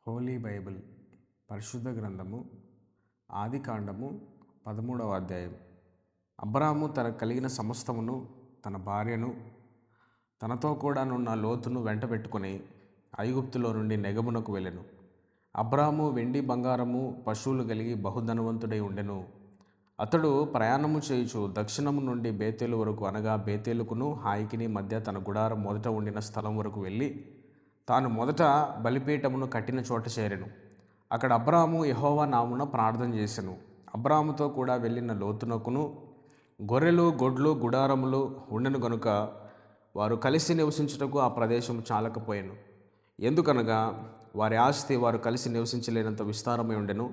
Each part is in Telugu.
హోలీ బైబిల్ పరిశుద్ధ గ్రంథము ఆదికాండము 13వ అధ్యాయం. అబ్రాము తనకు కలిగిన సమస్తమును, తన భార్యను, తనతో కూడా నున్న లోతును వెంటబెట్టుకుని ఐగుప్తులో నుండి నెగమునకు వెళ్ళెను. అబ్రాము వెండి బంగారము పశువులు కలిగి బహుధనవంతుడై ఉండెను. అతడు ప్రయాణము చేయుచు దక్షిణము నుండి బేతేలు వరకు, అనగా బేతేలుకును హాయికిని మధ్య తన గుడారం మొదట ఉండిన స్థలం వరకు వెళ్ళి తాను మొదట బలిపీఠమును కట్టిన చోట చేరెను. అక్కడ అబ్రాము యెహోవా నామున ప్రార్థన చేసెను. అబ్రాముతో కూడా వెళ్ళిన లోతునకును గొర్రెలు, గొడ్లు, గుడారములు ఉండెను గనుక వారు కలిసి నివసించుటకు ఆ ప్రదేశం చాలకపోయాను. ఎందుకనగా వారి ఆస్తి వారు కలిసి నివసించలేనంత విస్తారమై ఉండెను.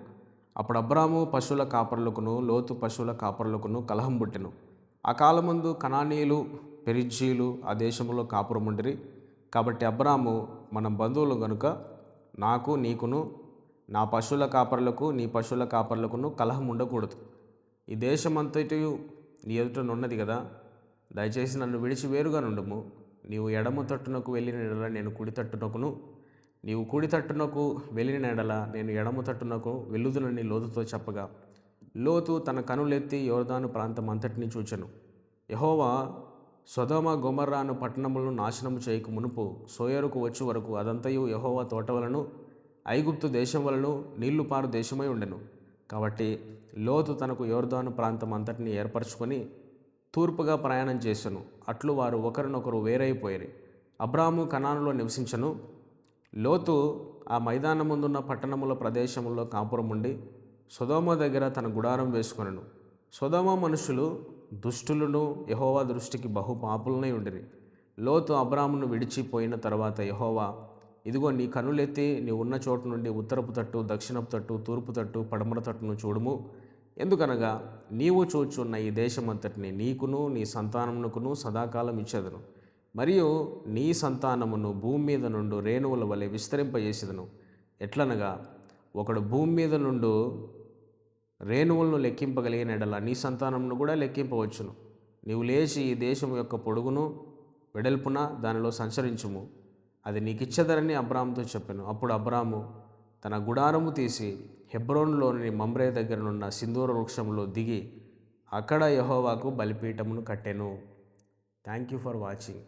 అప్పుడు అబ్రాము పశువుల కాపరులకును లోతు పశువుల కాపరులకును కలహం పుట్టెను. ఆ కాలమందు కనానీయులు, పెరిజ్జీలు ఆ దేశంలో కాపురముండిరి. కాబట్టి అబ్రాము, మనం బంధువులు గనుక నాకు నీకును నా పశువుల కాపరులకు నీ పశువుల కాపరులకును కలహం ఉండకూడదు. ఈ దేశమంతటి నీ ఎదుట నున్నది కదా, దయచేసి నన్ను విడిచి వేరుగా నుండుము. నీవు ఎడమ తట్టునకు వెళ్ళిన ఎడల నేను కుడి తట్టునకును, నీవు కుడి తట్టునకు వెళ్ళిన ఎడల నేను ఎడమ తట్టునకు వెళ్ళుదునని లోతుతో చెప్పగా, లోతు తన కనులెత్తి యోర్దాను ప్రాంతం అంతటినీ చూచెను. యెహోవా సొదొమ గొమొర్రాను పట్టణములను నాశనము చేయక మునుపు సోయరుకు వచ్చి వరకు అదంతయు యెహోవా తోట వలను ఐగుప్తు దేశం వలను నీళ్లు పారు దేశమై ఉండెను. కాబట్టి లోతు తనకు యోర్దాను ప్రాంతం అంతటిని ఏర్పరచుకొని తూర్పుగా ప్రయాణం చేసెను. అట్లు వారు ఒకరినొకరు వేరైపోయిరి. అబ్రాము కనానులో నివసించను. లోతు ఆ మైదానముందున్న పట్టణముల ప్రదేశములో కాపురముండి సొదొమ దగ్గర తన గుడారం వేసుకొనెను. సొదొమ మనుషులు దుష్టులను, యెహోవా దృష్టికి బహు పాపులనై ఉండిరి. లోతు అబ్రామును విడిచిపోయిన తర్వాత యెహోవా, ఇదిగో నీ కనులెత్తి నీ ఉన్న చోటు నుండి ఉత్తరపు తట్టు, దక్షిణపు తట్టు, తూర్పు తట్టు, పడమర తట్టును చూడుము. ఎందుకనగా నీవు చూచున్న ఈ దేశమంతటిని నీకును నీ సంతానమునకును సదాకాలం ఇచ్చేదను. మరియు నీ సంతానమును భూమి మీద నుండి రేణువుల వలె విస్తరింపజేసేదను. ఎట్లనగా ఒకడు భూమి మీద నుండి రేణువులను లెక్కింపగలిగిన ఎడల నీ సంతానమును కూడా లెక్కింపవచ్చును. నీవు లేచి ఈ దేశం యొక్క పొడుగును వెడల్పున దానిలో సంచరించుము, అది నీకిచ్చెదనని అబ్రాముతో చెప్పాను. అప్పుడు అబ్రాము తన గుడారము తీసి హెబ్రోనులోని మమ్రే దగ్గరనున్న సింధూర వృక్షంలో దిగి అక్కడ యెహోవాకు బలిపీఠమును కట్టెను. Thank you for watching.